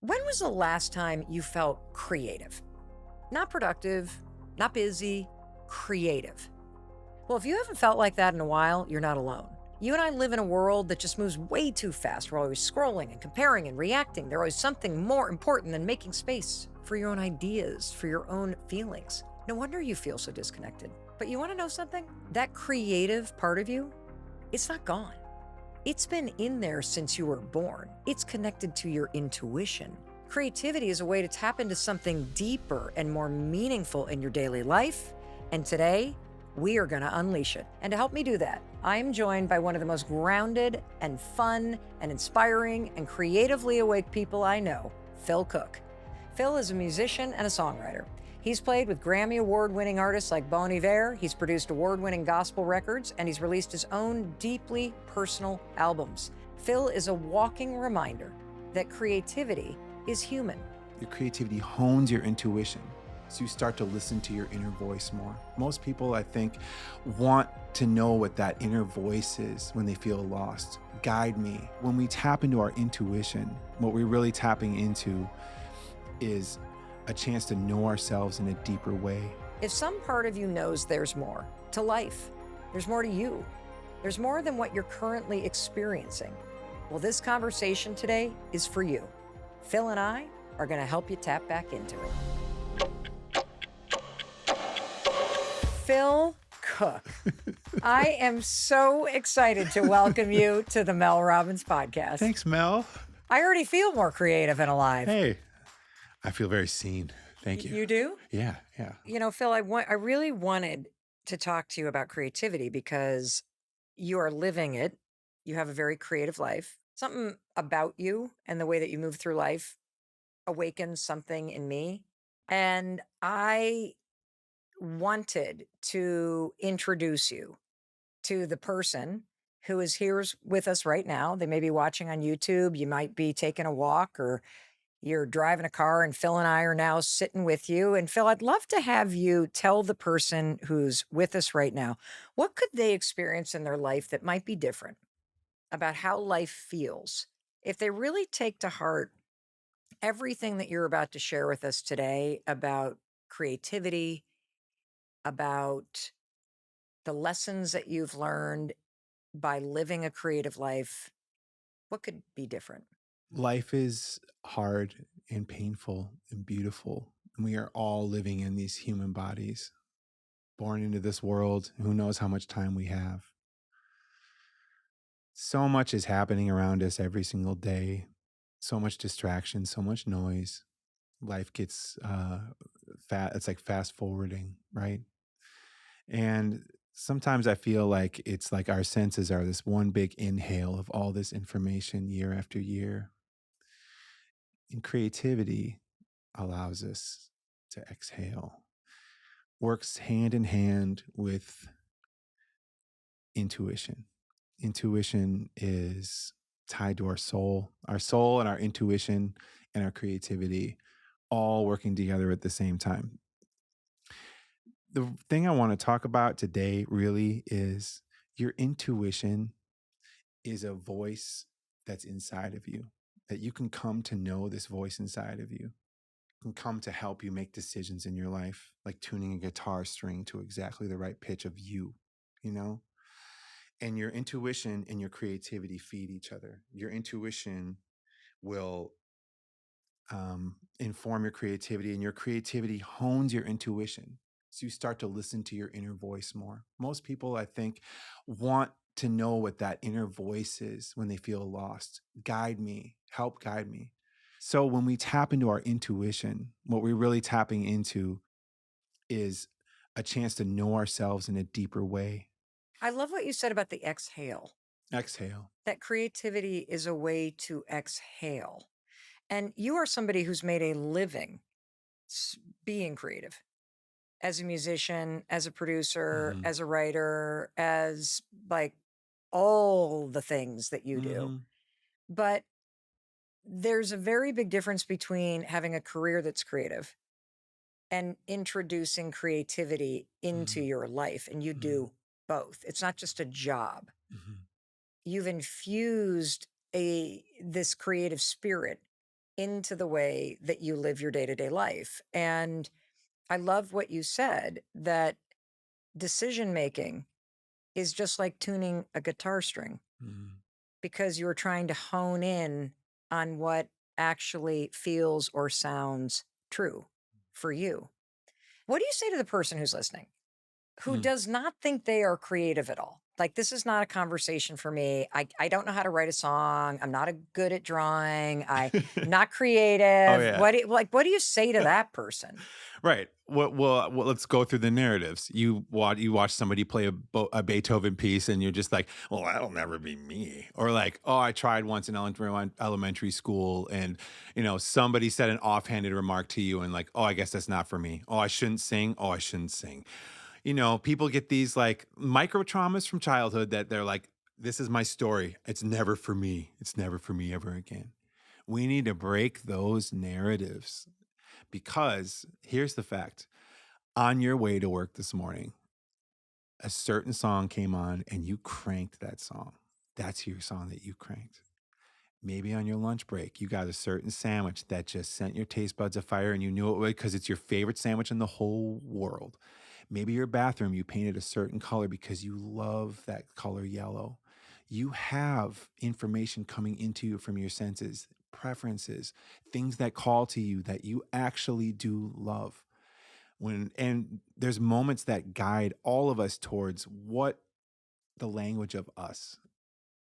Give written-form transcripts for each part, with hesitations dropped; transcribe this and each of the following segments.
When was the last time you felt creative? Not productive, not busy, creative. Well, if you haven't felt like that in a while, you're not alone. You and I live in a world that just moves way too fast. We're always scrolling and comparing and reacting. There's always something more important than making space for your own ideas, for your own feelings. No wonder you feel so disconnected. But you want to know something? That creative part of you, it's not gone. It's been in there since you were born. It's connected to your intuition. Creativity is a way to tap into something deeper and more meaningful in your daily life. And today, we are going to unleash it. And to help me do that, I am joined by one of the most grounded and fun and inspiring and creatively awake people I know, Phil Cook. Phil is a musician and a songwriter. He's played with Grammy Award-winning artists like Bon Iver, he's produced award-winning gospel records, and he's released his own deeply personal albums. Phil is a walking reminder that creativity is human. Your creativity hones your intuition, so you start to listen to your inner voice more. Most people, I think, want to know what that inner voice is when they feel lost. Guide me. When we tap into our intuition, what we're really tapping into is a chance to know ourselves in a deeper way. If some part of you knows there's more to life, there's more to you, there's more than what you're currently experiencing, well, this conversation today is for you. Phil and I are going to help you tap back into it. Phil Cook, I am so excited to welcome you to the Mel Robbins podcast. Thanks, Mel. I already feel more creative and alive. Hey, I feel very seen. Thank you. You do? Yeah. You know, Phil, I really wanted to talk to you about creativity because you are living it. You have a very creative life. Something about you and the way that you move through life awakens something in me. And I wanted to introduce you to the person who is here with us right now. They may be watching on YouTube. You might be taking a walk or you're driving a car, and Phil and I are now sitting with you. And Phil, I'd love to have you tell the person who's with us right now, what could they experience in their life that might be different about how life feels if they really take to heart everything that you're about to share with us today about creativity, about the lessons that you've learned by living a creative life. What could be different? Life is hard and painful and beautiful. And we are all living in these human bodies, born into this world. Who knows how much time we have? So much is happening around us every single day. So much distraction, so much noise. Life gets it's like fast forwarding, right? And sometimes I feel like it's like our senses are this one big inhale of all this information year after year. And creativity allows us to exhale, works hand in hand with intuition. Intuition is tied to our soul and our intuition and our creativity all working together at the same time. The thing I want to talk about today really is your intuition is a voice that's inside of you, that you can come to know this voice inside of you, can come to help you make decisions in your life, like tuning a guitar string to exactly the right pitch of you, you know? And your intuition and your creativity feed each other. Your intuition will inform your creativity, and your creativity hones your intuition. So you start to listen to your inner voice more. Most people, I think, want to know what that inner voice is when they feel lost. Guide me, help guide me. So when we tap into our intuition, what we're really tapping into is a chance to know ourselves in a deeper way. I love what you said about the exhale. Exhale. That creativity is a way to exhale. And you are somebody who's made a living being creative as a musician, as a producer, Mm-hmm. as a writer, as like all the things that you do. Mm-hmm. But there's a very big difference between having a career that's creative and introducing creativity into Mm-hmm. your life. And you Mm-hmm. do both. It's not just a job. Mm-hmm. You've infused this creative spirit into the way that you live your day to day life. And I love what you said, that decision making is just like tuning a guitar string, Mm. because you're trying to hone in on what actually feels or sounds true for you. What do you say to the person who's listening who Mm. does not think they are creative at all? Like, this is not a conversation for me. I don't know how to write a song. I'm not good at drawing. I'm not Oh, creative. yeah. What do you say to that person? Right. Well, let's go through the narratives. You watch somebody play a Beethoven piece, and you're just like, "Well, that'll never be me." Or like, "Oh, I tried once in elementary school, and somebody said an offhanded remark to you, and like, oh, I guess that's not for me. Oh, I shouldn't sing. Oh, I shouldn't sing." People get these like micro traumas from childhood that they're like, "This is my story. It's never for me. It's never for me ever again." We need to break those narratives because here's the fact: on your way to work this morning, a certain song came on and you cranked that song. That's your song that you cranked. Maybe on your lunch break, you got a certain sandwich that just sent your taste buds afire and you knew it would because it's your favorite sandwich in the whole world. Maybe your bathroom, you painted a certain color because you love that color yellow. You have information coming into you from your senses, preferences, things that call to you that you actually do love. And there's moments that guide all of us towards what the language of us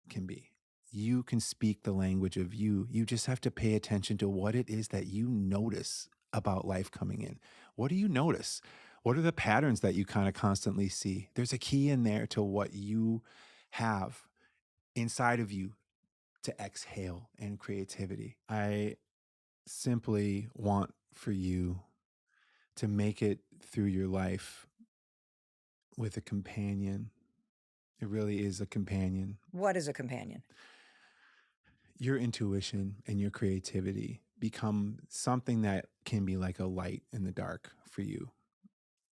can be. You can speak the language of you. You just have to pay attention to what it is that you notice about life coming in. What do you notice? What are the patterns that you kind of constantly see? There's a key in there to what you have inside of you to exhale and creativity. I simply want for you to make it through your life with a companion. It really is a companion. What is a companion? Your intuition and your creativity become something that can be like a light in the dark for you.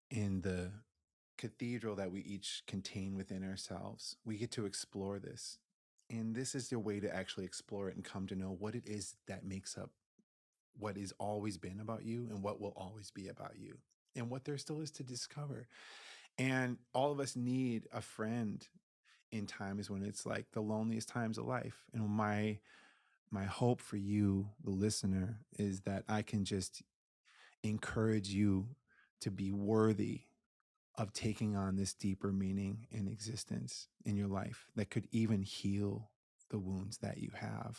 In the cathedral that we each contain within ourselves, we get to explore this. And this is the way to actually explore it and come to know what it is that makes up what has always been about you and what will always be about you and what there still is to discover. And all of us need a friend in times when it's like the loneliest times of life. And my hope for you, the listener, is that I can just encourage you to be worthy of taking on this deeper meaning in existence in your life that could even heal the wounds that you have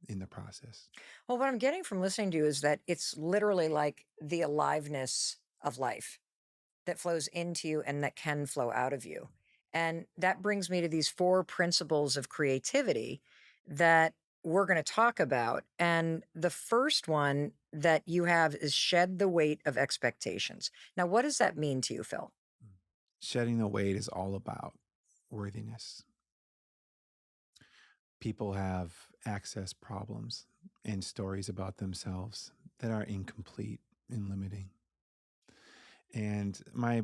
in the process. Well, what I'm getting from listening to you is that it's literally like the aliveness of life that flows into you and that can flow out of you. And that brings me to these four principles of creativity that we're going to talk about. And the first one that you have is shed the weight of expectations. Now, what does that mean to you, Phil? Shedding the weight is all about worthiness. People have access problems and stories about themselves that are incomplete and limiting. And my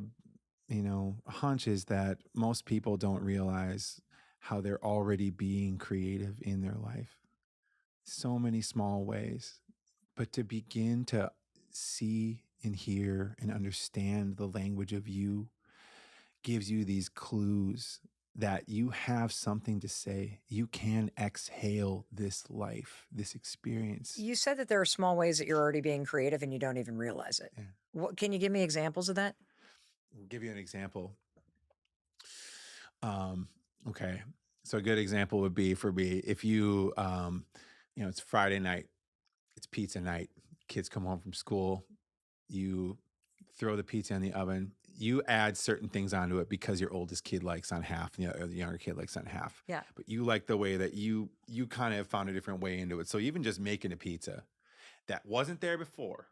hunch is that most people don't realize how they're already being creative in their life. So many small ways, but to begin to see and hear and understand the language of you gives you these clues that you have something to say. You can exhale this life, this experience. You said that there are small ways that you're already being creative and you don't even realize it. Yeah. What, can you give me examples of that? I'll give you an example. Um, okay. So a good example would be for me if it's Friday night, it's pizza night, kids come home from school, you throw the pizza in the oven, you add certain things onto it because your oldest kid likes on half, and the younger kid likes on half. Yeah. But you like the way that you kind of found a different way into it. So even just making a pizza that wasn't there before,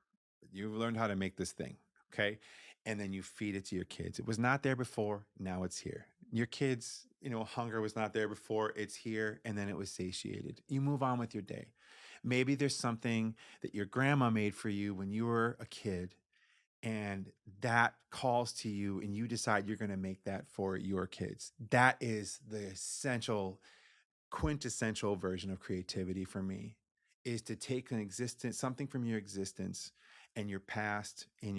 you've learned how to make this thing, okay? And then you feed it to your kids. It was not there before, now it's here. Your kids, hunger was not there before, it's here, and then it was satiated. You move on with your day. Maybe there's something that your grandma made for you when you were a kid, and that calls to you, and you decide you're going to make that for your kids. That is the essential, quintessential version of creativity for me. is to take an existence, something from your existence and your past and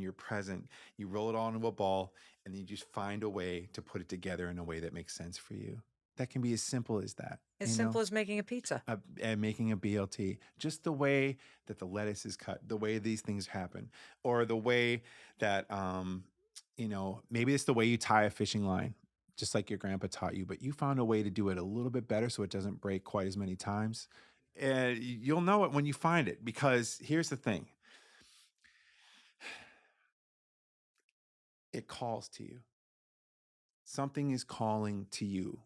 your present, you roll it all into a ball, and then you just find a way to put it together in a way that makes sense for you. That can be as simple as that, As you know? simple as making a pizza. And making a BLT, just the way that the lettuce is cut, the way these things happen, or the way that, maybe it's the way you tie a fishing line, just like your grandpa taught you, but you found a way to do it a little bit better so it doesn't break quite as many times. And you'll know it when you find it, because here's the thing, it calls to you. Something is calling to you,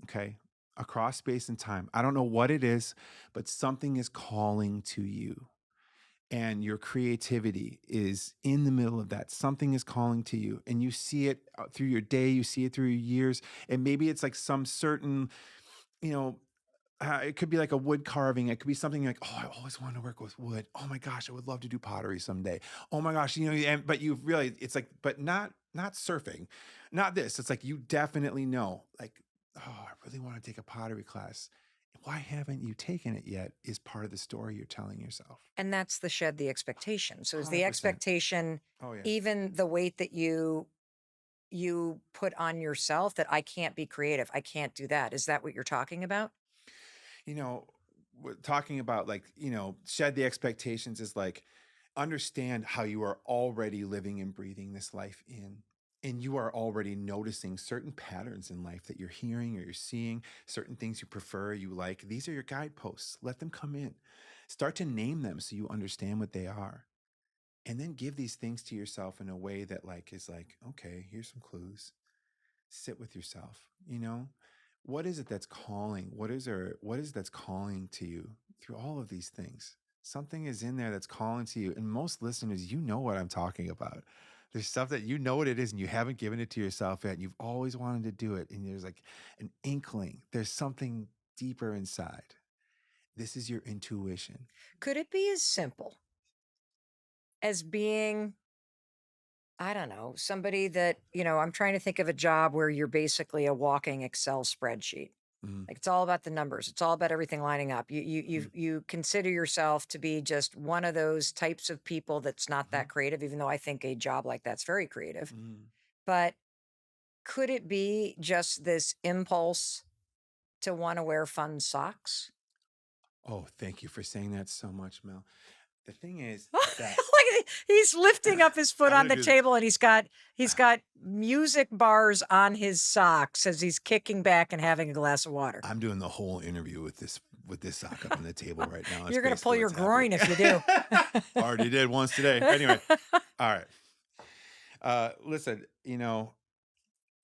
okay? Across space and time. I don't know what it is, but something is calling to you. And your creativity is in the middle of that. Something is calling to you, and you see it through your day, you see it through your years. And maybe it's like some certain, you know, it could be like a wood carving. It could be something like, oh, I always wanted to work with wood. Oh my gosh, I would love to do pottery someday. Oh my gosh, but you really, it's like, but not surfing, not this. It's like you definitely know, like, oh, I really want to take a pottery class. Why haven't you taken it yet? Is part of the story you're telling yourself. And that's the shed the expectation. So is the 100%. expectation Oh yeah. even the weight that you put on yourself that I can't be creative, I can't do that? Is that what you're talking about? you know, talking about, like, shed the expectations is like, understand how you are already living and breathing this life in. And you are already noticing certain patterns in life that you're hearing or you're seeing, certain things you prefer, you like. These are your guideposts. Let them come in. Start to name them so you understand what they are. And then give these things to yourself in a way that, like, is like, okay, here's some clues. Sit with yourself, what is it that's calling? What is that's calling to you through all of these things? Something is in there that's calling to you. And most listeners, you know what I'm talking about. There's stuff that you know what it is and you haven't given it to yourself yet. And you've always wanted to do it. And there's like an inkling. There's something deeper inside. This is your intuition. Could it be as simple as being, I don't know, somebody that, I'm trying to think of a job where you're basically a walking Excel spreadsheet. Mm, Like it's all about the numbers. It's all about everything lining up. You consider yourself to be just one of those types of people that's not mm, that creative, even though I think a job like that's very creative. mm. But could it be just this impulse to want to wear fun socks? Oh, thank you for saying that so much, Mel. The thing is that Like he's lifting up his foot I'm on gonna the do. table and he's got music bars on his socks as he's kicking back and having a glass of water. I'm doing the whole interview with this sock up on the table right now. That's You're gonna pull basically your what's happening. groin if you do. Already did once today. Anyway, all right. Listen,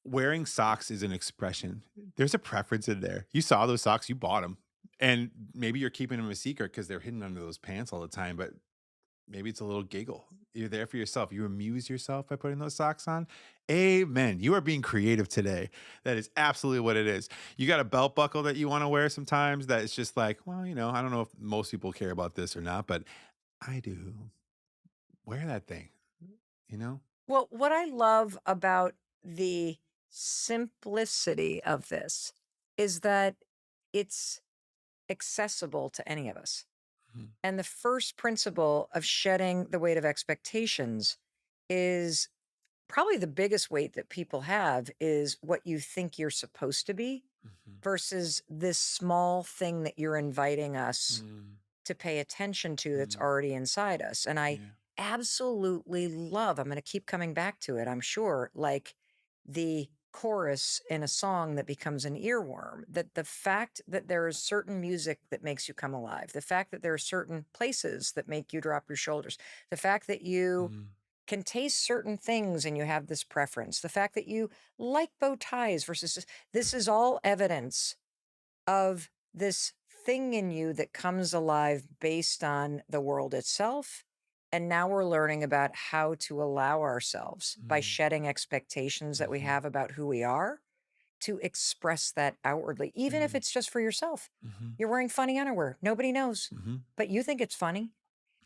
wearing socks is an expression. There's a preference in there. You saw those socks, you bought them, and maybe you're keeping them a secret because they're hidden under those pants all the time. But maybe it's a little giggle. You're there for yourself. You amuse yourself by putting those socks on. Amen. You are being creative today. That is absolutely what it is. You got a belt buckle that you want to wear sometimes that it's just like, well, I don't know if most people care about this or not, but I do. Wear that thing, you know? Well, what I love about the simplicity of this is that it's accessible to any of us. Mhm, And the first principle of shedding the weight of expectations is probably the biggest weight that people have is what you think you're supposed to be mhm, versus this small thing that you're inviting us mm, to pay attention to that's mm, already inside us. And I yeah. absolutely love, I'm going to keep coming back to it, I'm sure, like the chorus in a song that becomes an earworm, that the fact that there is certain music that makes you come alive, the fact that there are certain places that make you drop your shoulders, the fact that you Mm, can taste certain things and you have this preference, the fact that you like bow ties versus this is all evidence of this thing in you that comes alive based on the world itself. And now we're learning about how to allow ourselves by mm, shedding expectations that we mhm, have about who we are to express that outwardly, even if mm, it's just for yourself. mhm, You're wearing funny underwear, nobody knows, mhm. but you think it's funny.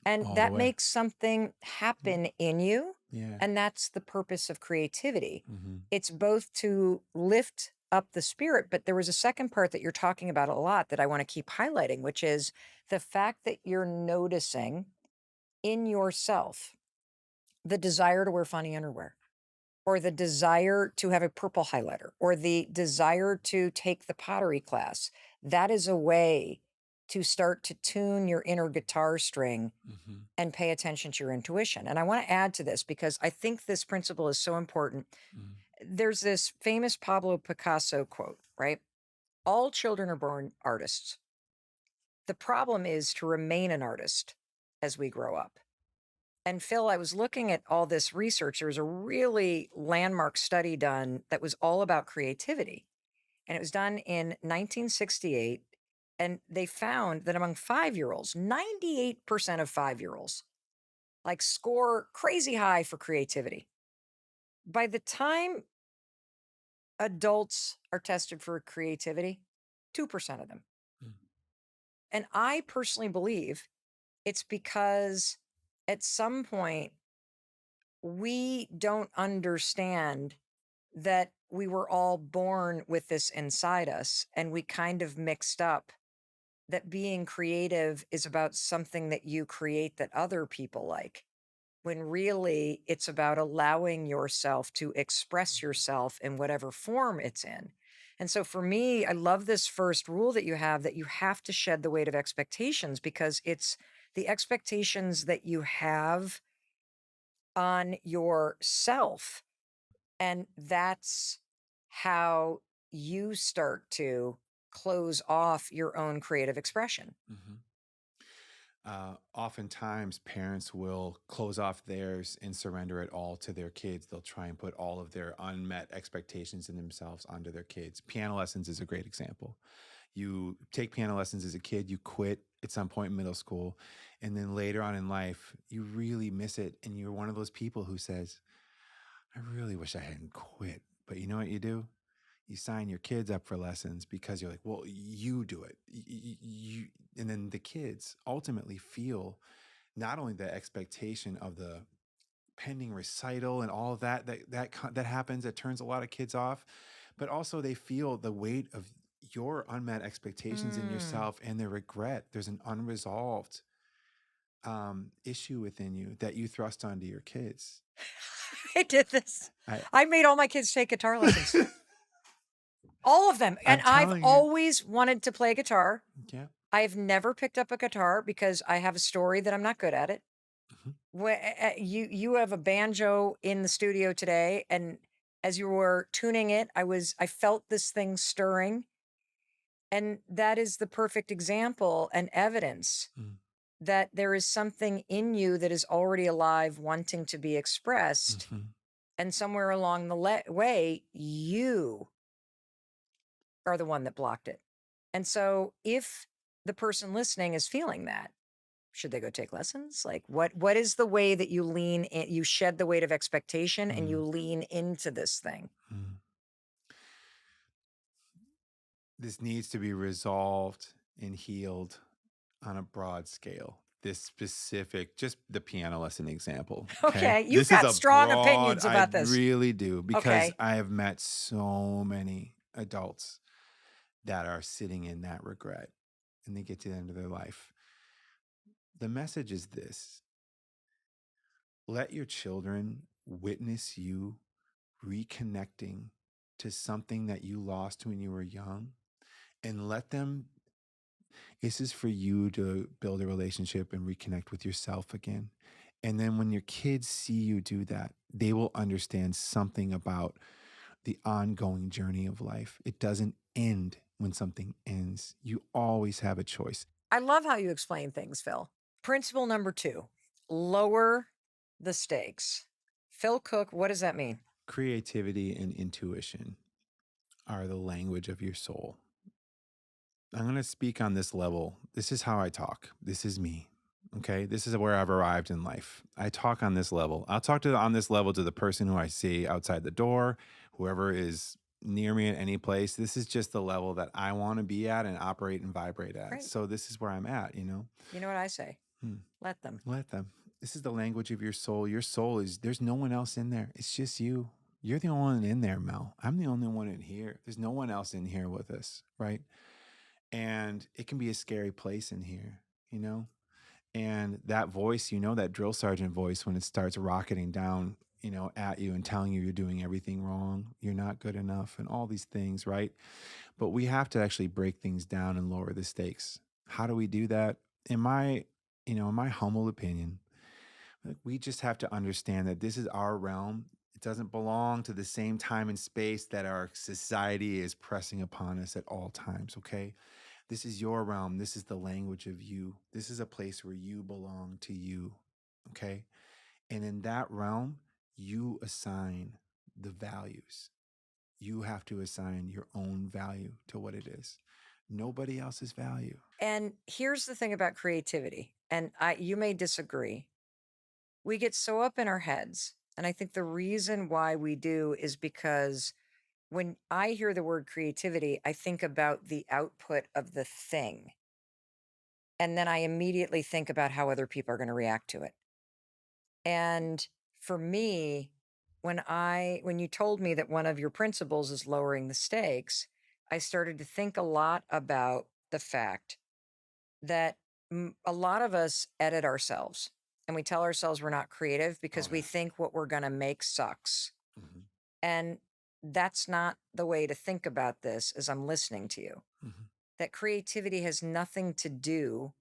And All the that way. makes something Mm, happen in you. yeah. And that's the purpose of creativity. Mhm, It's both to lift up the spirit. But there was a second part that you're talking about a lot that I want to keep highlighting, which is the fact that you're noticing in yourself the desire to wear funny underwear, or the desire to have a purple highlighter, or the desire to take the pottery class. That is a way to start to tune your inner guitar string Mhm. and pay attention to your intuition. And I want to add to this because I think this principle is so important. Mhm. There's this famous Pablo Picasso quote, right? All children are born artists. The problem is to remain an artist as we grow up. And Phil, I was looking at all this research. There was a really landmark study done that was all about creativity. And it was done in 1968. And they found that among 5 year olds, 98% of 5 year olds like score crazy high for creativity. By the time adults are tested for creativity, 2% of them. Mm. And I personally believe it's because at some point we don't understand that we were all born with this inside us, and we kind of mixed up that being creative is about something that you create that other people like, when really it's about allowing yourself to express yourself in whatever form it's in. And so for me, I love this first rule that you have to shed the weight of expectations, because it's the expectations that you have on yourself. And that's how you start to close off your own creative expression. Mhm. Oftentimes, parents will close off theirs and surrender it all to their kids. They'll try and put all of their unmet expectations in themselves onto their kids. Piano lessons is a great example. You take piano lessons as a kid, you quit at some point in middle school, and then later on in life, you really miss it. And you're one of those people who says, I really wish I hadn't quit. But you know what you do? You sign your kids up for lessons because you're like, well, you do it. And then the kids ultimately feel not only the expectation of the pending recital and all of that happens, that turns a lot of kids off, but also they feel the weight of your unmet expectations in Mm. yourself and the regret. There's an unresolved issue within you that you thrust onto your kids. I did this. I, I made all my kids take guitar lessons, all of them. And I'm I've telling you, always wanted to play guitar. yeah. I've never picked up a guitar because I have a story that I'm not good at it. Mhm. You have a banjo in the studio today, and as you were tuning it, I felt this thing stirring, and that is the perfect example and evidence Mm. that there is something in you that is already alive, wanting to be expressed, Mhm. and somewhere along the way, you are the one that blocked it. And so, if the person listening is feeling that, should they go take lessons? Like, what is the way that you lean in, you shed the weight of expectation and you Mm. lean into this thing? Mm. This needs to be resolved and healed on a broad scale. This specific, just the piano lesson example. Okay. Okay, you've This is got a strong broad, opinions I about this. really do, because Okay. I have met so many adults that are sitting in that regret and they get to the end of their life. The message is this: let your children witness you reconnecting to something that you lost when you were young, and let them. This is for you to build a relationship and reconnect with yourself again. And then when your kids see you do that, they will understand something about the ongoing journey of life. It doesn't end when something ends. You always have a choice. I love how you explain things, Phil. Principle number 2, lower the stakes. Phil Cook, what does that mean? Creativity and intuition are the language of your soul. I'm going to speak on this level. This is how I talk. This is me. Okay. This is where I've arrived in life. I talk on this level. I'll talk on this level to the person who I see outside the door, whoever is near me at any place. This is just the level that I want to be at and operate and vibrate at. Great. So this is where I'm at, you know? You know what I say? Hmm. Let them. Let them. This is the language of your soul. Your soul is, there's no one else in there. It's just you. You're the only one in there, Mel. I'm the only one in here. There's no one else in here with us, right? And it can be a scary place in here, you know? And that voice, that drill sergeant voice when it starts rocketing down, at you and telling you you're doing everything wrong, you're not good enough, and all these things, right? But we have to actually break things down and lower the stakes. How do we do that? In my, in my humble opinion, like, we just have to understand that this is our realm. It doesn't belong to the same time and space that our society is pressing upon us at all times, okay? This is your realm. This is the language of you. This is a place where you belong to you, okay? And in that realm, you assign the values. You have to assign your own value to what it is. Nobody else's value. And here's the thing about creativity, and you may disagree. We get so up in our heads. And I think the reason why we do is because when I hear the word creativity, I think about the output of the thing. And then I immediately think about how other people are going to react to it. And for me, when you told me that one of your principles is lowering the stakes, I started to think a lot about the fact that a lot of us edit ourselves and we tell ourselves we're not creative Oh, because we yeah. think what we're going to make sucks. Hmm. And that's not the way to think about this as I'm listening to you. Hmm. That creativity has nothing to do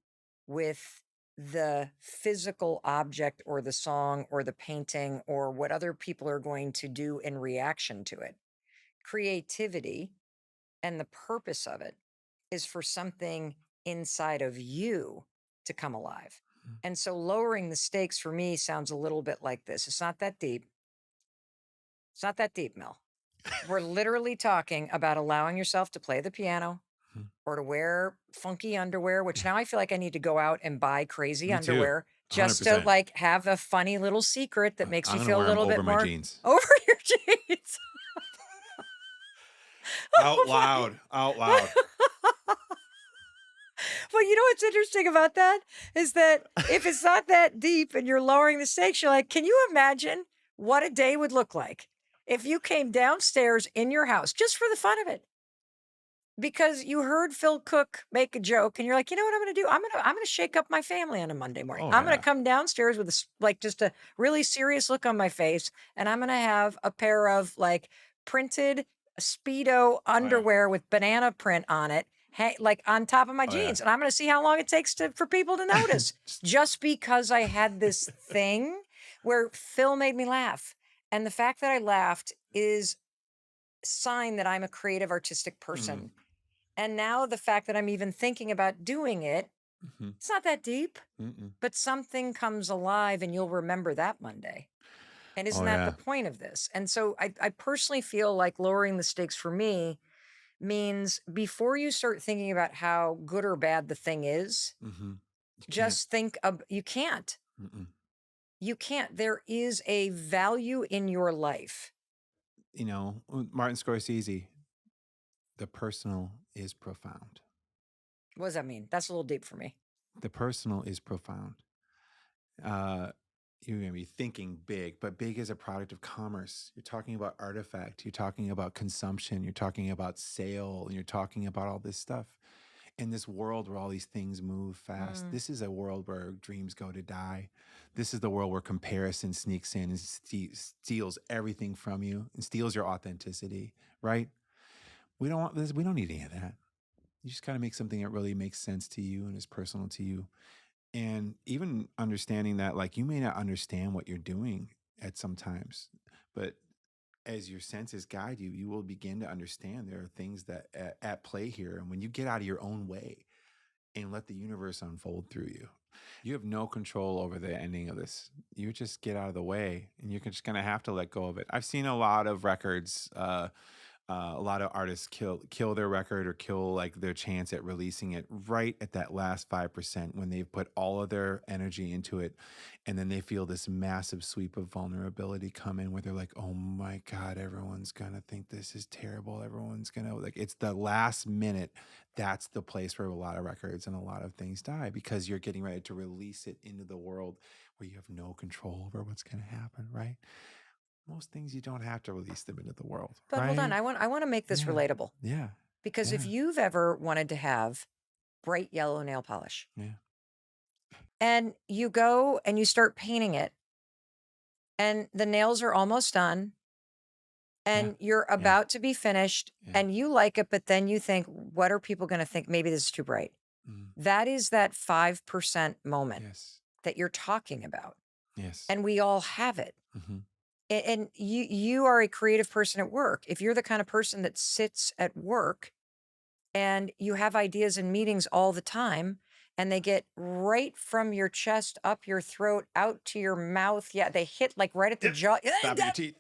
with the physical object or the song or the painting or what other people are going to do in reaction to it. Creativity and the purpose of it is for something inside of you to come alive. And so lowering the stakes for me sounds a little bit like this. It's not that deep. It's not that deep, Mel. We're literally talking about allowing yourself to play the piano or to wear funky underwear, which now I feel like I need to go out and buy crazy Me too. underwear just to 100%. like have a funny little secret that makes I'm me going to feel a wear them little bit over my more jeans. over your jeans. Out Over my- loud. Out loud. But you know what's interesting about that is that if it's not that deep and you're lowering the stakes, you're like, can you imagine what a day would look like if you came downstairs in your house just for the fun of it? Because you heard Phil Cook make a joke and you're like, "You know what I'm gonna do? I'm gonna shake up my family on a Monday morning. Oh, I'm gonna yeah. come downstairs with like just a really serious look on my face, and I'm gonna have a pair of like printed Speedo Oh, yeah. underwear with banana print on it, like on top of my Oh, yeah. jeans, and I'm gonna see how long it takes for people to notice. Just, Just because I had this thing where Phil made me laugh. And the fact that I laughed is sign that I'm a creative artistic mm, person, and now the fact that I'm even thinking about doing it, mhm, it's not that deep, mm-mm. but something comes alive and you'll remember that Monday. And isn't Oh, that the yeah. point of this? And so I personally feel like lowering the stakes for me means before you start thinking about how good or bad the thing is, Hmm. You can't. just think of you can't. Mm-mm. You can't. There is a value in your life. Martin Scorsese, the personal is profound. What does that mean? That's a little deep for me. The personal is profound. Uh, you're going to be thinking big, but big is a product of commerce. You're talking about artifact. You're talking about consumption. You're talking about sale. And you're talking about all this stuff. In this world where all these things move fast, Mm. this is a world where dreams go to die. This is the world where comparison sneaks in and steals everything from you and steals your authenticity, right? We don't want this. We don't need any of that. You just got to make something that really makes sense to you and is personal to you. And even understanding that, like, you may not understand what you're doing at some times, but as your senses guide you, you will begin to understand there are things that at play here. And when you get out of your own way and let the universe unfold through you, you have no control over the ending of this. You just get out of the way and you're just going to have to let go of it. I've seen a lot of records, a lot of artists kill their record or kill like their chance at releasing it right at that last 5% when they've put all of their energy into it, and then they feel this massive sweep of vulnerability come in where they're like, oh my god, everyone's gonna think this is terrible, everyone's gonna, like, it's the last minute. That's the place where a lot of records and a lot of things die, because you're getting ready to release it into the world where you have no control over what's gonna happen, right? most things you don't have to release them into the world, But hold on, right? I want to make this Yeah. relatable Yeah. because if Yeah. you've ever wanted to have bright yellow nail polish Yeah. and you go and you start painting it and the nails are almost done Yeah. and you're Yeah. about to be finished Yeah. and you like it, but then you think, what are people going to think? Maybe this is too bright. Mm. That is that 5% moment Yes. that you're talking about. Yes. And we all have it. Hmm. And you are a creative person at work. If you're the kind of person that sits at work and you have ideas in meetings all the time and they get right from your chest up your throat out to your mouth, yeah, they hit like right at the Yep. jaw. Top of your teeth.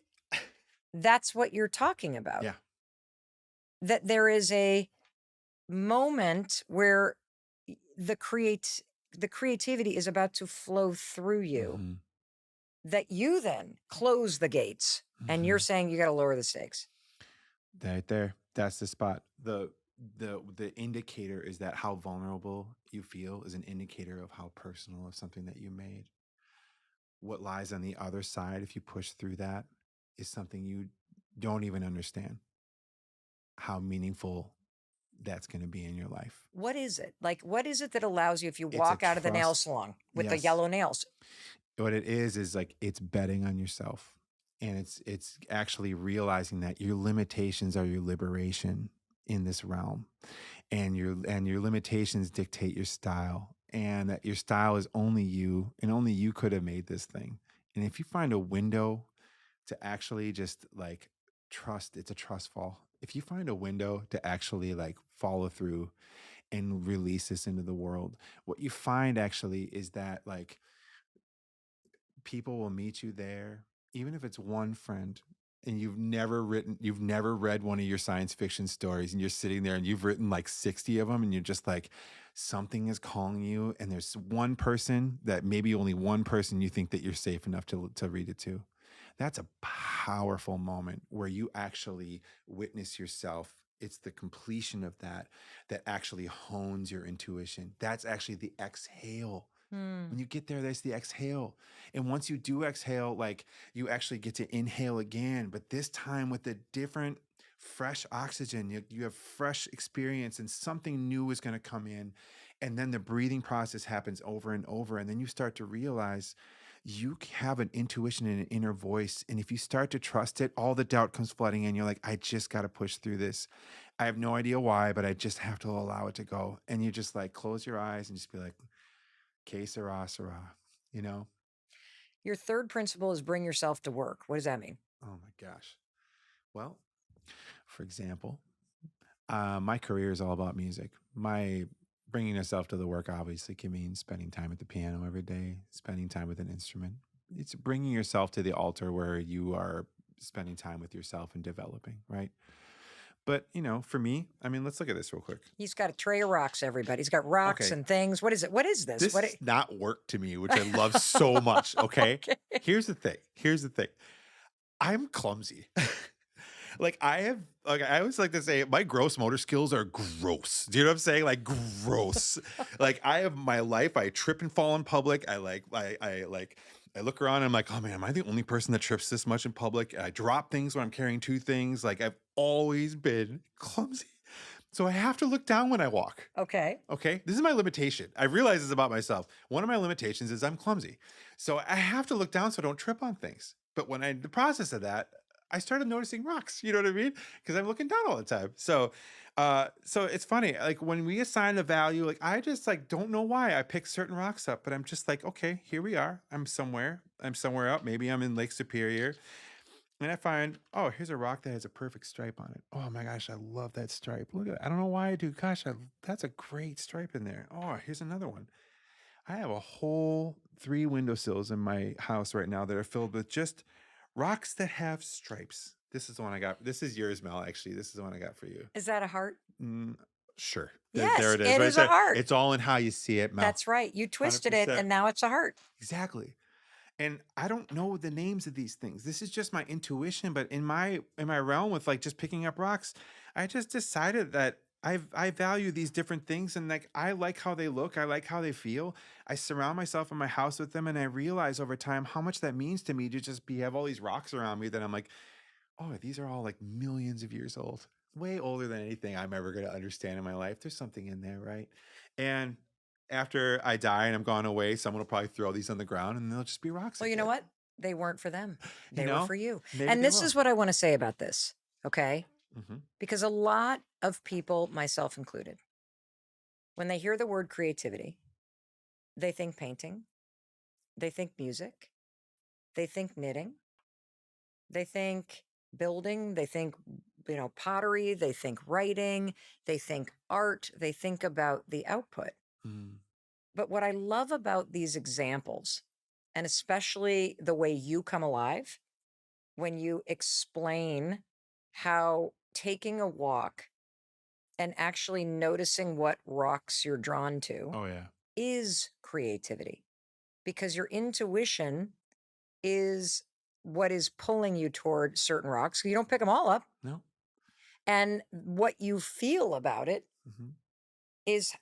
That's what you're talking about. Yeah. That there is a moment where the creativity is about to flow through you, Hmm. that you then close the gates and you're Hmm. saying you got to lower the stakes. Right there. That's the spot. The indicator is that how vulnerable you feel is an indicator of how personal of something that you made. What lies on the other side, if you push through that, is something you don't even understand how meaningful that's going to be in your life. What is it? Like, what is it that allows you, if you It's a walk out of the nail trust. salon with the Yes. yellow nails? What it is like it's betting on yourself. And it's actually realizing that your limitations are your liberation in this realm. And your limitations dictate your style. And that your style is only you, and only you could have made this thing. And if you find a window to actually just like trust, it's a trust fall. If you find a window to actually like follow through and release this into the world, what you find actually is that like people will meet you there, even if it's one friend. And you've never read one of your science fiction stories, and you're sitting there and you've written like 60 of them, and you're just like, something is calling you. And there's one person, that maybe only one person, you think that you're safe enough to read it to. That's a powerful moment where you actually witness yourself. It's the completion of that that actually hones your intuition. That's actually the exhale. Hmm. When you get there, that's the exhale. And once you do exhale, like you actually get to inhale again, but this time with a different, fresh oxygen. You have fresh experience, and something new is going to come in. And then the breathing process happens over and over. And then you start to realize you have an intuition and an inner voice. And if you start to trust it, all the doubt comes flooding in. You're like, I just got to push through this. I have no idea why, but I just have to allow it to go. And you just like close your eyes and just be like, que sera, sera, you know? Your third principle is bring yourself to work. What does that mean? Oh my gosh. Well, for example, my career is all about music. My bringing yourself to the work obviously can mean spending time at the piano every day, spending time with an instrument. It's bringing yourself to the altar where you are spending time with yourself and developing, right? But, for me, I mean, let's look at this real quick. He's got a tray of rocks, everybody. He's got rocks Okay. and things. What is it? What is this? This What? is not work to me, which I love so much. Okay. Okay. Here's the thing. Here's the thing. I'm clumsy. I always like to say my gross motor skills are gross. Do you know what I'm saying? Like gross. Like I have my life. I trip and fall in public. I look around and I'm like, oh man, am I the only person that trips this much in public? I drop things when I'm carrying two things. Like I've always been clumsy. So I have to look down when I walk. Okay. Okay. This is my limitation. I realize this about myself. One of my limitations is I'm clumsy. So I have to look down so I don't trip on things. But when I, in the process of that, I started noticing rocks. You know what I mean? Because I'm looking down all the time. So it's funny. Like when we assign a value, like I just like don't know why I pick certain rocks up, but I'm just like, okay, here we are. I'm somewhere. I'm somewhere out. Maybe I'm in Lake Superior. And I find, oh, here's a rock that has a perfect stripe on it. Oh my gosh, I love that stripe. Look at that. I don't know why I do. Gosh, that's a great stripe in there. Oh, here's another one. I have a whole 3 windowsills in my house right now that are filled with just rocks that have stripes. This is the one I got. This is yours, Mel, actually. This is the one I got for you. Is that a heart? Mm, sure. There Yes, it is it right is a there. heart. It's all in how you see it, Mel. That's right. You twisted it 100%. and now it's a heart. Exactly. And I don't know the names of these things. This is just my intuition, but in my realm with like just picking up rocks, I just decided that I value these different things, and like I like how they look, I like how they feel. I surround myself in my house with them, and I realize over time how much that means to me to just be have all these rocks around me that I'm like, oh, these are all like millions of years old, way older than anything I'm ever going to understand in my life. There's something in there, right? And after I die and I'm gone away, someone will probably throw these on the ground and they'll just be rocks Well, you know again. what? They weren't for them. You They were know, for you. maybe And they this will. is what I want to say about this, okay? Hmm. Because a lot of people, myself included, when they hear the word creativity, they think painting, they think music, they think knitting, they think building, they think, pottery, they think writing, they think art, they think about the output. Mm. But what I love about these examples, and especially the way you come alive when you explain how taking a walk and actually noticing what rocks you're drawn to Oh yeah. is creativity, because your intuition is what is pulling you toward certain rocks. You don't pick them all up. No. And what you feel about it Hmm. is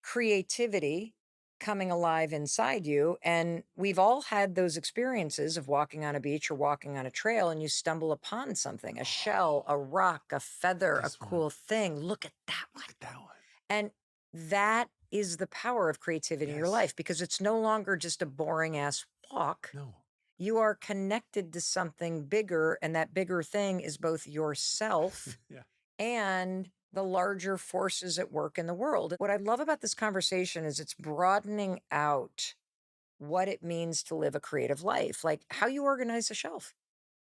creativity coming alive inside you. And we've all had those experiences of walking on a beach or walking on a trail and you stumble upon something, a shell, a Oh, rock, a feather, a this one. cool thing. Look at that one. Look at that one. And that is the power of creativity in your Yes. life, because it's no longer just a boring ass walk. No. You are connected to something bigger, and that bigger thing is both yourself Yeah. and the larger forces at work in the world. What I love about this conversation is it's broadening out what it means to live a creative life, like how you organize a shelf,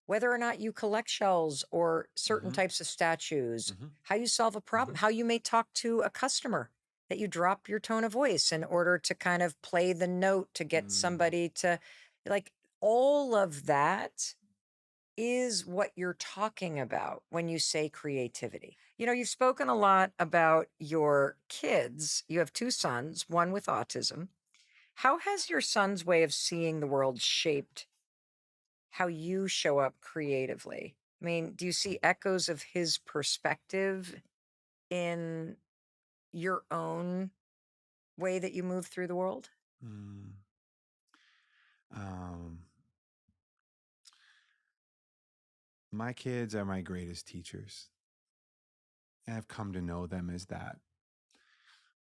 whether or not you collect shells or certain Hmm. types of statues, Hmm. how you solve a problem, Hmm. how you may talk to a customer, that you drop your tone of voice in order to kind of play the note to get Mm. somebody to, like, all of that is what you're talking about when you say creativity. You've spoken a lot about your kids. You have two sons, one with autism. How has your son's way of seeing the world shaped how you show up creatively? I mean, do you see echoes of his perspective in your own way that you move through the world? Mm. Um, my kids are my greatest teachers. And I've come to know them as that.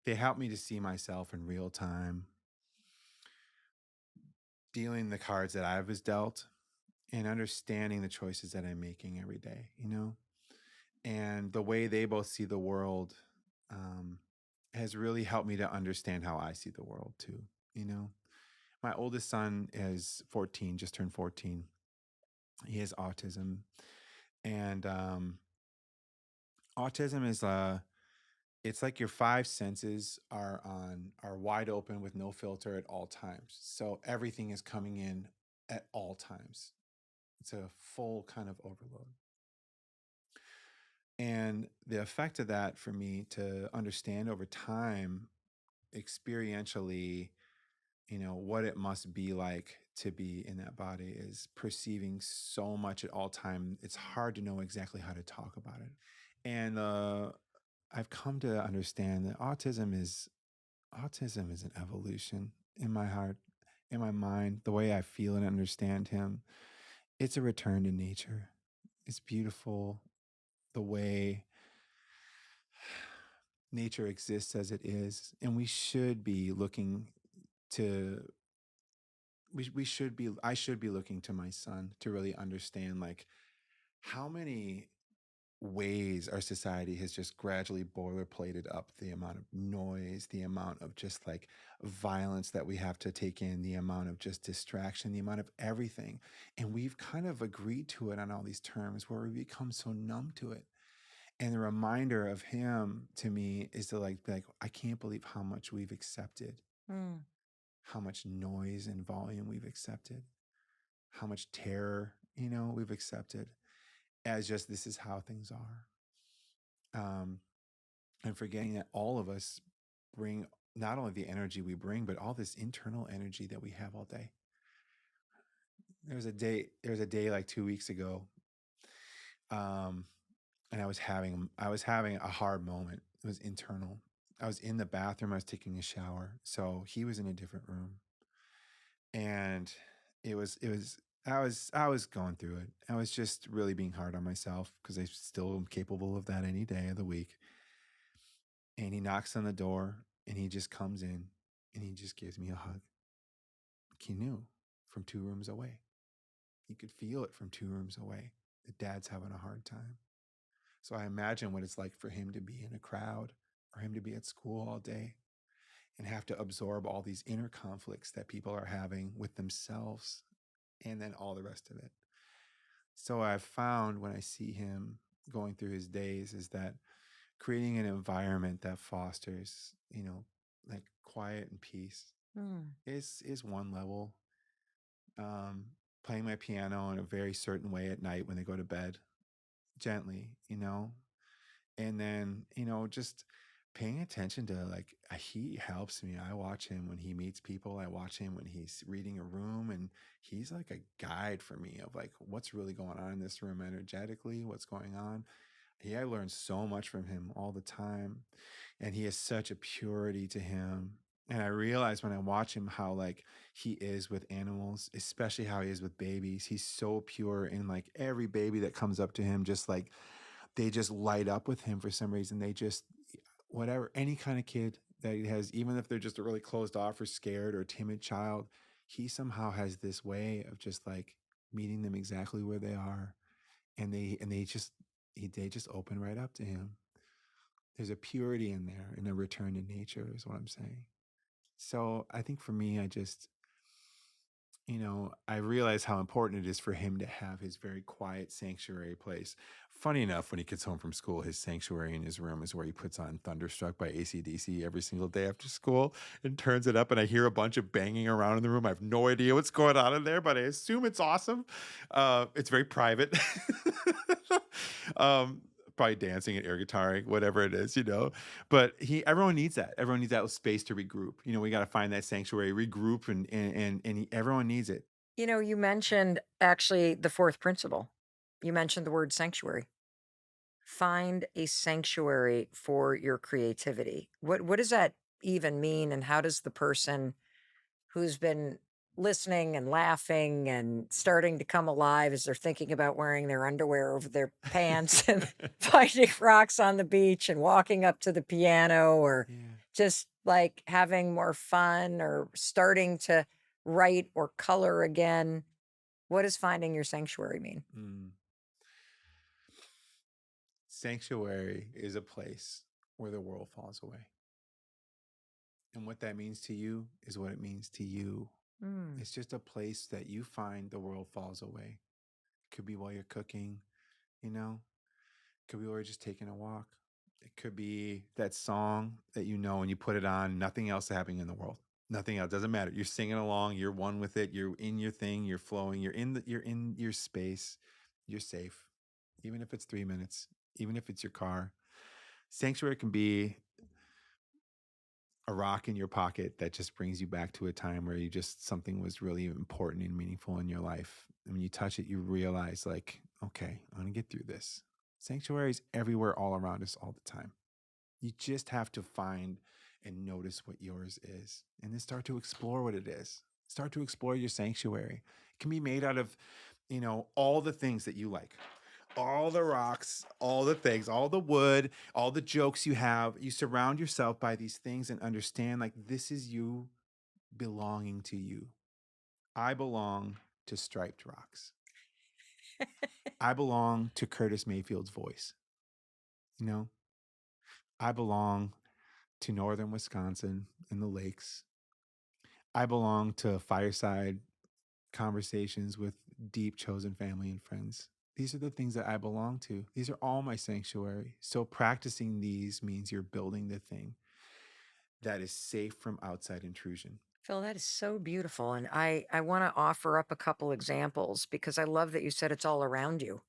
They help me to see myself in real time, dealing the cards that I was dealt and understanding the choices that I'm making every day, And the way they both see the world um, has really helped me to understand how I see the world too, you know? My oldest son is 14, just turned 14. He has autism. And autism is it's like your five senses are wide open with no filter at all times. So everything is coming in at all times. It's a full kind of overload. And the effect of that for me to understand over time, experientially, what it must be like to be in that body is perceiving so much at all time. It's hard to know exactly how to talk about it. And I've come to understand that autism is an evolution in my heart, in my mind, the way I feel and understand him. It's a return to nature. It's beautiful the way nature exists as it is. And we should be looking to, we should be, I should be looking to my son to really understand like how many ways our society has just gradually boilerplated up the amount of noise, the amount of just like violence that we have to take in, the amount of just distraction, the amount of everything. And we've kind of agreed to it on all these terms where we become so numb to it. And the reminder of him to me is to like be like, I can't believe how much we've accepted, Mm. how much noise and volume we've accepted, how much terror, we've accepted as just this is how things are. Um, and forgetting that all of us bring not only the energy we bring, but all this internal energy that we have all day. There was a day like 2 weeks ago. Um, and I was having a hard moment. It was internal. I was in the bathroom. I was taking a shower, so he was in a different room, and it was I was going through it. I was just really being hard on myself because I still am capable of that any day of the week. And he knocks on the door, and he just comes in, and he just gives me a hug. He knew from 2 rooms away. He could feel it from 2 rooms away that dad's having a hard time. So I imagine what it's like for him to be in a crowd, or him to be at school all day and have to absorb all these inner conflicts that people are having with themselves, and then all the rest of it. So I've found when I see him going through his days is that creating an environment that fosters, like quiet and peace Mm. is one level. Um, Playing my piano in a very certain way at night when they go to bed, gently, and then just paying attention to, like, he helps me. I watch him when he meets people. I watch him when he's reading a room, and he's like a guide for me of like what's really going on in this room energetically, what's going on. I learn so much from him all the time, and he has such a purity to him. And I realize when I watch him how like he is with animals, especially how he is with babies. He's so pure, and like every baby that comes up to him, just like they just light up with him for some reason. They just, whatever, any kind of kid that he has, even if they're just a really closed off or scared or timid child, he somehow has this way of just like meeting them exactly where they are, and they just open right up to him. There's a purity in there and a return to nature is what I'm saying. So I think for me, I realize how important it is for him to have his very quiet sanctuary place. Funny enough, when he gets home from school, his sanctuary in his room is where he puts on Thunderstruck by AC/DC every single day after school and turns it up. And I hear a bunch of banging around in the room. I have no idea what's going on in there, but I assume it's awesome. It's very private. um, Probably dancing and air guitaring, whatever it is. But everyone needs that. Everyone needs that space to regroup. We got to find that sanctuary, regroup, and everyone needs it. You mentioned actually the fourth principle. You mentioned the word sanctuary. Find a sanctuary for your creativity. What does that even mean? And how does the person who's been listening and laughing and starting to come alive as they're thinking about wearing their underwear over their pants and finding rocks on the beach and walking up to the piano or Yeah. just like having more fun or starting to write or color again? What does finding your sanctuary mean? Mm. Sanctuary is a place where the world falls away. And what that means to you is what it means to you. Mm. It's just a place that you find the world falls away. Could be while you're cooking, you know, could be while you're just taking a walk. It could be that song that and you put it on, nothing else happening in the world. Nothing else. Doesn't matter. You're singing along, you're one with it, you're in your thing, you're flowing, you're in your space, you're safe. Even if it's 3 minutes, even if it's your car. Sanctuary can be a rock in your pocket that just brings you back to a time where something was really important and meaningful in your life. And when you touch it, you realize, like, okay, I'm gonna get through this. Sanctuaries everywhere, all around us, all the time. You just have to find and notice what yours is, and then start to explore what it is. Start to explore your sanctuary. It can be made out of, all the things that you like, all the rocks, all the things, all the wood, all the jokes you have. You surround yourself by these things and understand, like, this is you belonging to you. I belong to striped rocks. I belong to Curtis Mayfield's voice. You know, I belong to northern Wisconsin and the lakes. I belong to fireside conversations with deep chosen family and friends. These are the things that I belong to. These are all my sanctuary. So practicing these means you're building the thing that is safe from outside intrusion. Phil, that is so beautiful. And I want to offer up a couple examples because I love that you said it's all around you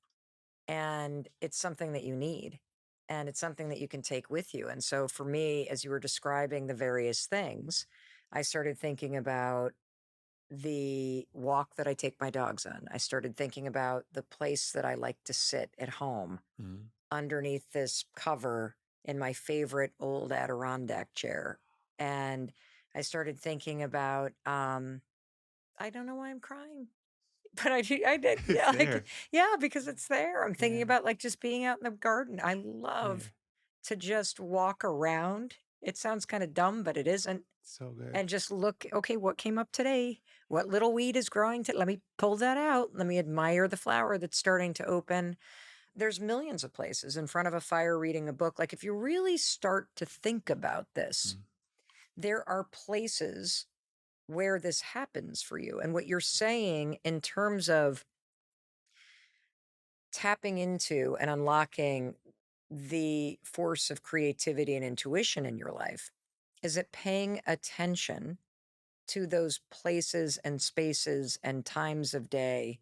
and it's something that you need and it's something that you can take with you. And so for me, as you were describing the various things, I started thinking about the walk that I take my dogs on. I started thinking about the place that I like to sit at home. Mhm. underneath this cover in my favorite old Adirondack chair. And I started thinking about, I don't know why I'm crying, but I did. It's Yeah, there. yeah, because it's there. I'm thinking Yeah. about like just being out in the garden. I Yeah. love to just walk around. It sounds kind of dumb, but it isn't. So good. And just look, okay, what came up today? What little weed is growing? Let me pull that out. Let me admire the flower that's starting to open. There's millions of places in front of a fire reading a book. Like, if you really start to think about this, Mhm. there are places where this happens for you. And what you're saying in terms of tapping into and unlocking the force of creativity and intuition in your life is it paying attention to those places and spaces and times of day,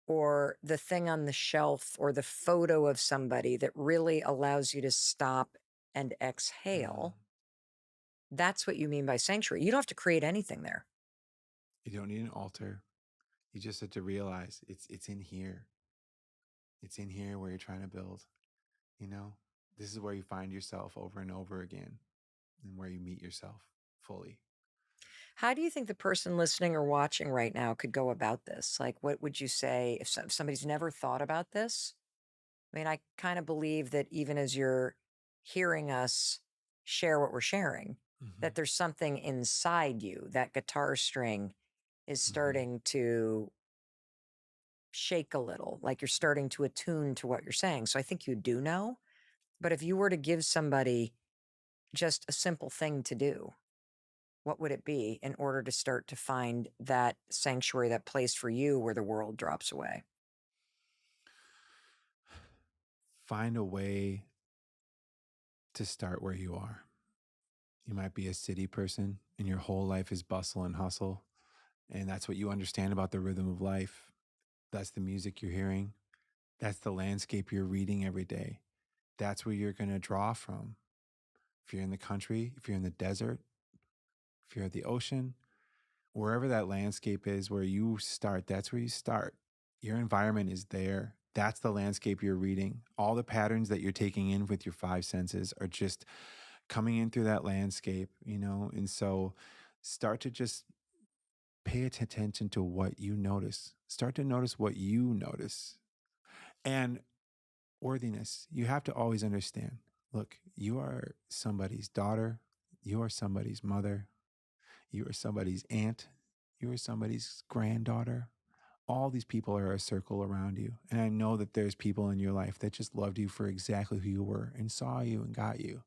or the thing on the shelf, or the photo of somebody that really allows you to stop and Mhm. exhale. That's what you mean by sanctuary. You don't have to create anything there. You don't need an altar. You just have to realize it's in here. It's in here where you're trying to build, you know? This is where you find yourself over and over again and where you meet yourself fully. How do you think the person listening or watching right now could go about this? Like, what would you say if somebody's never thought about this? I mean, I kind of believe that even as you're hearing us share what we're sharing, Mhm. that there's something inside you, that guitar string is Mhm. starting to shake a little, like you're starting to attune to what you're saying. So I think you do know. But if you were to give somebody just a simple thing to do, what would it be in order to start to find that sanctuary, that place for you where the world drops away? Find a way to start where you are. You might be a city person and your whole life is bustle and hustle. And that's what you understand about the rhythm of life. That's the music you're hearing. That's the landscape you're reading every day. That's where you're going to draw from. If you're in the country, if you're in the desert, if you're at the ocean, wherever that landscape is where you start, that's where you start. Your environment is there. That's the landscape you're reading. All the patterns that you're taking in with your five senses are just coming in through that landscape, you know? And so start to just pay attention to what you notice. Start to notice what you notice. And worthiness, you have to always understand, look, you are somebody's daughter, you are somebody's mother, you are somebody's aunt, you are somebody's granddaughter. All these people are a circle around you. And I know that there's people in your life that just loved you for exactly who you were and saw you and got you.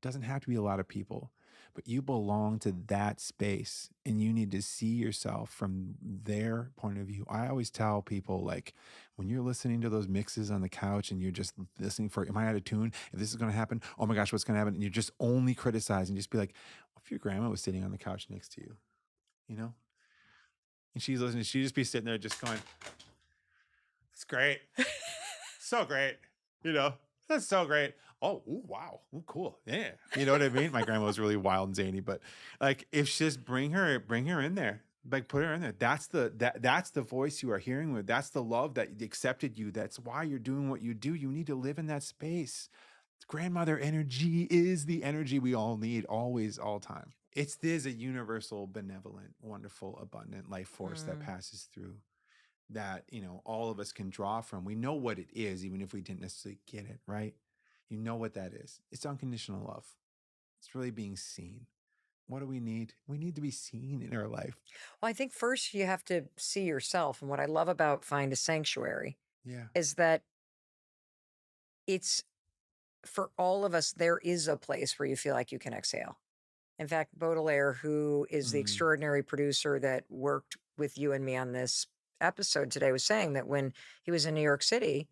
Doesn't have to be a lot of people, but you belong to that space and you need to see yourself from their point of view. I always tell people, like, when you're listening to those mixes on the couch and you're just listening for, am I out of tune? If this is going to happen, oh my gosh, what's going to happen? And you're just only criticizing, just be like, what if your grandma was sitting on the couch next to you, you know? And she's listening, she'd just be sitting there just going, it's great. So great. You know, that's so great. Oh, ooh, wow. Ooh, cool. Yeah. You know what I mean? My grandma was really wild and zany, but like if just bring her in there. Like put her in there. That's the voice you are hearing with. That's the love that accepted you. That's why you're doing what you do. You need to live in that space. Grandmother energy is the energy we all need, always, all time. There's a universal, benevolent, wonderful, abundant life force that Mm. passes through that, you know, all of us can draw from. We know what it is, even if we didn't necessarily get it, right? You know what that is. It's unconditional love. It's really being seen. What do we need? We need to be seen in our life. Well, I think first you have to see yourself. And what I love about Find a Sanctuary Yeah. is that it's for all of us, there is a place where you feel like you can exhale. In fact, Baudelaire, who is the Mm, extraordinary producer that worked with you and me on this episode today, was saying that when he was in New York City,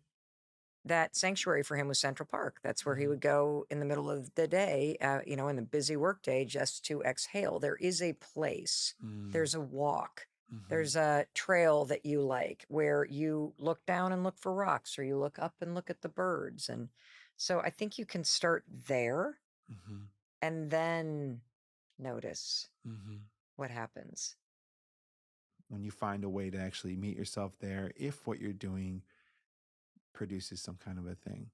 that sanctuary for him was Central Park. That's where he mhm, would go in the middle of the day, in the busy workday, just to exhale. There is a place, mm, there's a walk, mhm, there's a trail that you like where you look down and look for rocks, or you look up and look at the birds. And so I think you can start there mhm, and then notice mhm. what happens. When you find a way to actually meet yourself there, if what you're doing produces some kind of a thing.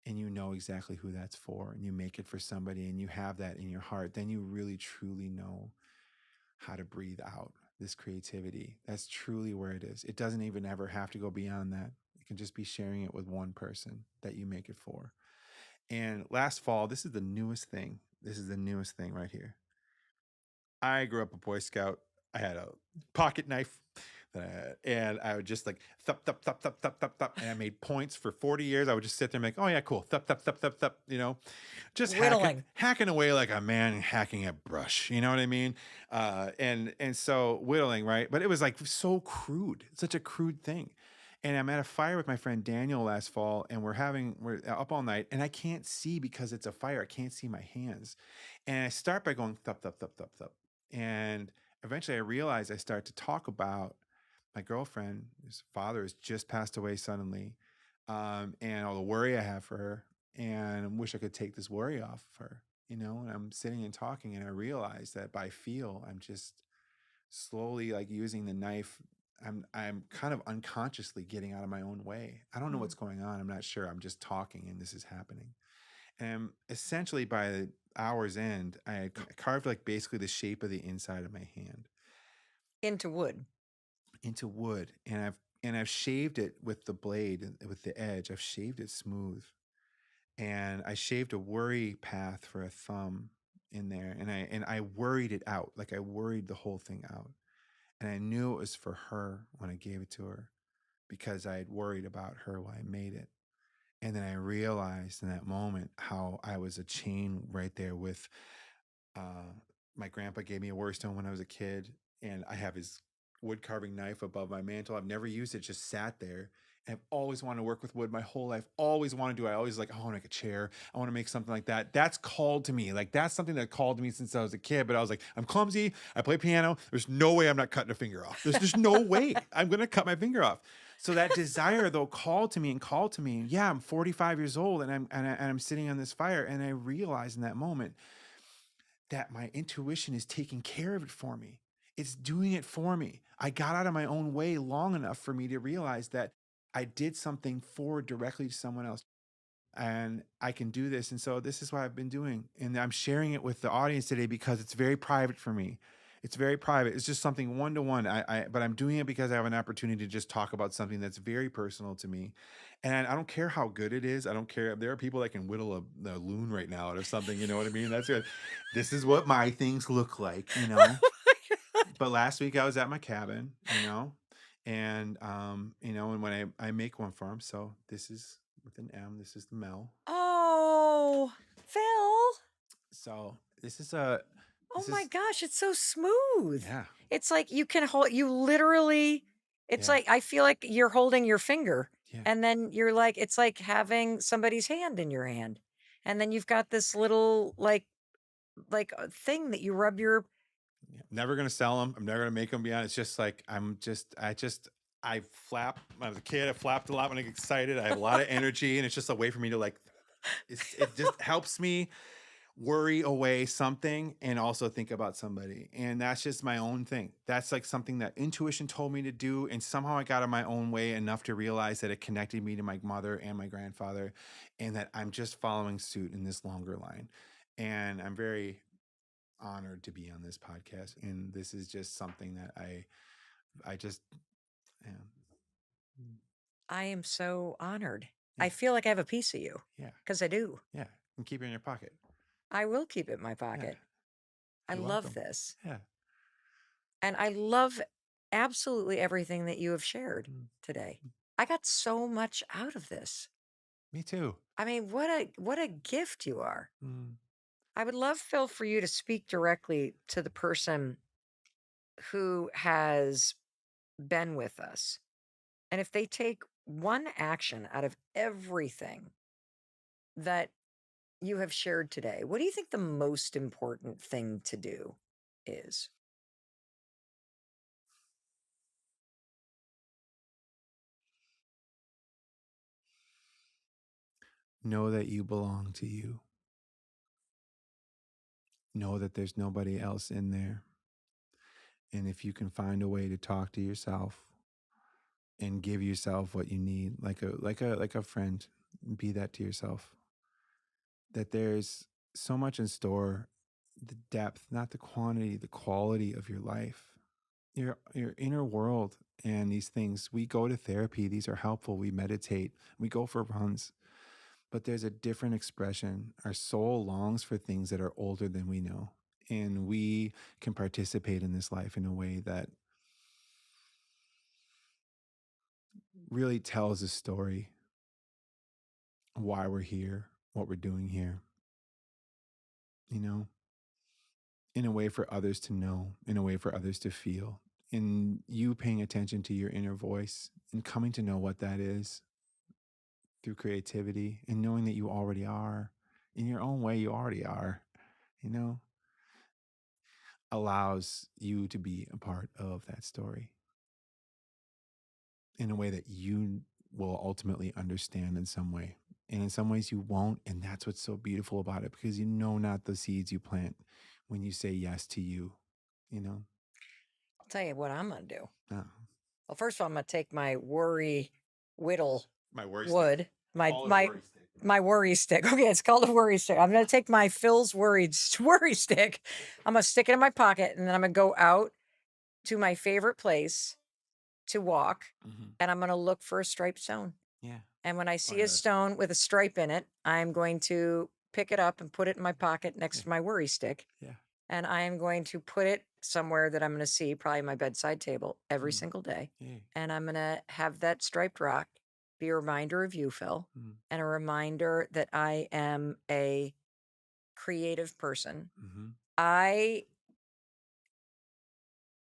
and you know exactly who that's for, and you make it for somebody, and you have that in your heart, then you really truly know how to breathe out this creativity. That's truly where it is. It doesn't even ever have to go beyond that. It can just be sharing it with one person that you make it for. And last fall, this is the newest thing. This is the newest thing right here. I grew up a Boy Scout. I had a pocket knife, and I would just like thup thup thup thup thup thup thup, and I made points for 40 years. I would just sit there and be like, oh yeah, cool, thup thup thup thup thup, just Whittling. hacking away like a man hacking a brush. You know what I mean? And so whittling, right? But it was like so crude, such a crude thing. And I'm at a fire with my friend Daniel last fall, and we're up all night, and I can't see because it's a fire. I can't see my hands, and I start by going thup thup thup thup thup, and eventually I realize I start to talk about my girlfriend, whose father has just passed away suddenly, and all the worry I have for her, and I wish I could take this worry off of her, And I'm sitting and talking, and I realize that by feel, I'm just slowly like using the knife. I'm kind of unconsciously getting out of my own way. I don't know Mm. what's going on. I'm not sure. I'm just talking, and this is happening. And essentially, by the hour's end, I had carved like basically the shape of the inside of my hand Into wood. into wood, and I've shaved it with the blade with the edge. I've shaved it smooth, and I shaved a worry path for a thumb in there, and I worried it out, like I worried the whole thing out, and I knew it was for her when I gave it to her because I had worried about her while I made it. And then I realized in that moment how I was a chain right there with uh, my grandpa gave me a worry stone when I was a kid, and I have his wood carving knife above my mantle. I've never used it, just sat there. And I've always wanted to work with wood my whole life. Always want to do it. I always like, I want to make a chair. I want to make something like that. That's called to me. Like that's something that called to me since I was a kid. But I was like, I'm clumsy. I play piano. There's no way I'm not cutting a finger off. There's just no way I'm gonna cut my finger off. So that desire though called to me and called to me. Yeah, I'm 45 years old and I'm sitting on this fire, and I realized in that moment that my intuition is taking care of it for me. It's doing it for me. I got out of my own way long enough for me to realize that I did something forward directly to someone else, and I can do this. And so this is what I've been doing. And I'm sharing it with the audience today because it's very private for me. It's very private. It's just something one to one. But I'm doing it because I have an opportunity to just talk about something that's very personal to me. And I don't care how good it is. I don't care. There are people that can whittle a loon right now out of something. You know what I mean? That's good. This is what my things look like. But last week I was at my cabin, and when I make one for him. So this is with an M. This is the Mel. Oh, Phil. So this is a Oh this my is gosh, it's so smooth. yeah, It's like you can hold, you literally, it's yeah, like, I feel like you're holding your finger yeah. and then you're like, it's like having somebody's hand in your hand. And then you've got this little thing that you rub your, Yeah. Never gonna sell them. I'm never gonna make them beyond. It's just like I flap. When I was a kid, I flapped a lot when I get excited. I have a lot of energy, and it's just a way for me to like. It just helps me worry away something and also think about somebody. And that's just my own thing. That's like something that intuition told me to do. And somehow I got in my own way enough to realize that it connected me to my mother and my grandfather, and that I'm just following suit in this longer line. And I'm very honored to be on this podcast. And this is just something that I just am. I am so honored. I Yeah. feel like I have a piece of you Yeah. because I do. Yeah. And keep it in your pocket. I will keep it in my Yeah. pocket. I You're love welcome. this. Yeah. And I love absolutely everything that you have shared Mm. today. I got so much out of this. Me too. I mean, what a gift you are. Mm. I would love, Phil, for you to speak directly to the person who has been with us. And if they take one action out of everything that you have shared today, what do you think the most important thing to do is? Know that you belong to you. Know that there's nobody else in there. And if you can find a way to talk to yourself and give yourself what you need, like a friend, be that to yourself. that there's so much in store, the depth, not the quantity, the quality of your life, your inner world. And these things, we go to therapy, these are helpful, we meditate, we go for runs, but there's a different expression. Our soul longs for things that are older than we know, and we can participate in this life in a way that really tells a story, why we're here, what we're doing here, you know, in a way for others to know, in a way for others to feel. And you paying attention to your inner voice and coming to know what that is through creativity and knowing that you already are in your own way, you already are, you know, allows you to be a part of that story in a way that you will ultimately understand in some way. And in some ways you won't. And that's what's so beautiful about it, because you know not the seeds you plant when you say yes to you, you know? I'll tell you what I'm going to do. Uh, Well, first of all, I'm going to take my worry whittle my worry stick. wood, my Call it a my worry stick. my worry stick. Okay, it's called a worry stick. I'm going to take my Phil's worry stick. I'm going to stick it in my pocket, and then I'm going to go out to my favorite place to walk, Mhm. and I'm going to look for a striped stone. Yeah. And when I Oh, see yeah, a stone with a stripe in it, I'm going to pick it up and put it in my pocket next Yeah. to my worry stick. Yeah. And I am going to put it somewhere that I'm going to see, probably my bedside table, every single day. Yeah. And I'm going to have that striped rock be a reminder of you, Phil, Mhm. and a reminder that I am a creative person. Mhm. I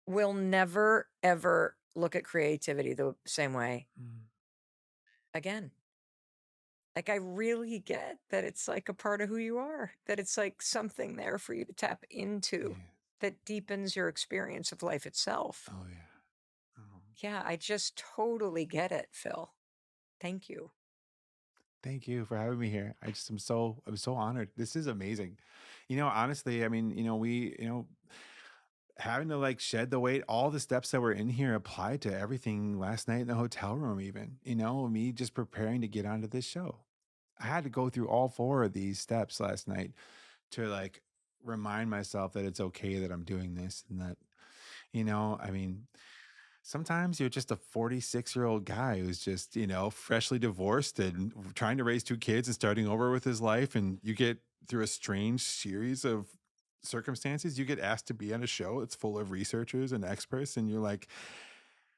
will never, ever look at creativity the same way Mm. again. Like, I really get that it's like a part of who you are, that it's like something there for you to tap into Yeah. that deepens your experience of life itself. Oh, yeah. Oh. Yeah, I just totally get it, Phil. Thank you. Thank you for having me here. I'm so honored. This is amazing. You know, honestly, I mean, having to like shed the weight, all the steps that were in here applied to everything last night in the hotel room, even, me just preparing to get onto this show. I had to go through all four of these steps last night to like remind myself that it's okay that I'm doing this and that, I mean, sometimes you're just a 46-year-old guy who's just, freshly divorced and trying to raise two kids and starting over with his life. And you get through a strange series of circumstances. You get asked to be on a show that's full of researchers and experts. And you're like,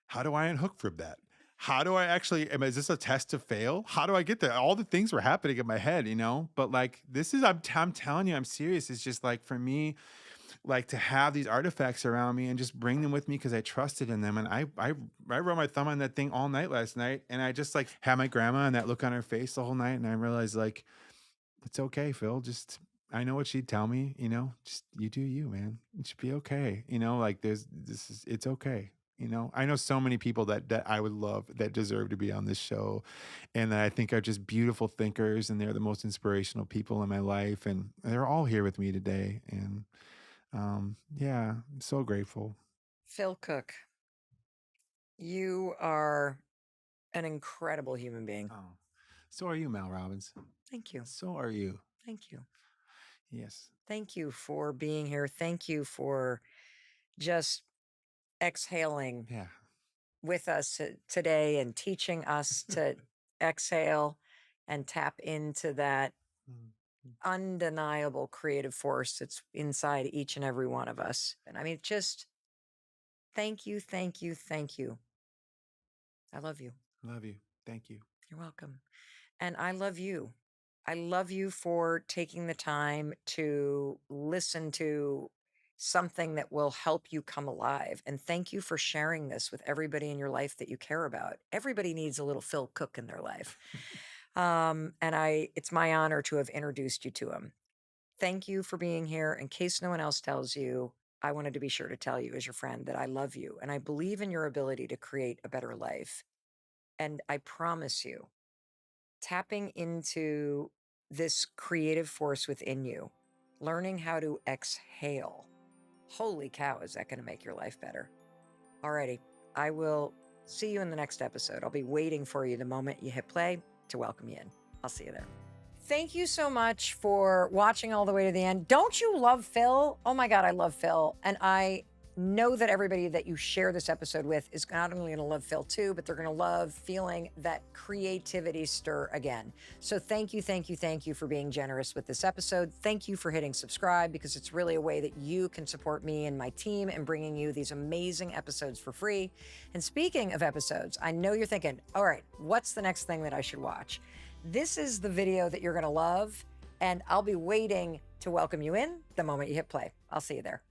how do I unhook from that? How do I actually, is this a test to fail? How do I get there? All the things were happening in my head, but like, I'm telling you, I'm serious. It's just like, for me, like to have these artifacts around me and just bring them with me because I trusted in them. And I wrote my thumb on that thing all night last night. And I just like had my grandma and that look on her face the whole night. And I realized like, it's okay, Phil. Just, I know what she'd tell me, just you do you, man. It should be okay. Like it's okay. I know so many people that I would love that deserve to be on this show and that I think are just beautiful thinkers and they're the most inspirational people in my life. And they're all here with me today. And yeah, I'm so grateful. Phil Cook, you are an incredible human being. Oh, so are you, Mel Robbins. Thank you. So are you. Thank you. Yes. Thank you for being here. Thank you for just exhaling Yeah. with us today and teaching us to exhale and tap into that Mm. undeniable creative force that's inside each and every one of us. And I mean, just thank you, thank you, thank you. I love you. Love you. Thank you. You're welcome. And I love you. I love you for taking the time to listen to something that will help you come alive. And thank you for sharing this with everybody in your life that you care about. Everybody needs a little Phil Cook in their life. It's my honor to have introduced you to him. Thank you for being here. In case no one else tells you, I wanted to be sure to tell you as your friend that I love you and I believe in your ability to create a better life. And I promise you, tapping into this creative force within you, learning how to exhale. Holy cow, is that going to make your life better? Alrighty, I will see you in the next episode. I'll be waiting for you the moment you hit play to welcome you in. I'll see you there. thank you so much for watching all the way to the end. Don't you love Phil? Oh my God, I love Phil. And I know that everybody that you share this episode with is not only going to love Phil too, but they're going to love feeling that creativity stir again. So thank you, thank you, thank you for being generous with this episode. Thank you for hitting subscribe, because it's really a way that you can support me and my team in bringing you these amazing episodes for free. And speaking of episodes, I know you're thinking, all right, what's the next thing that I should watch? This is the video that you're going to love, and I'll be waiting to welcome you in the moment you hit play. I'll see you there.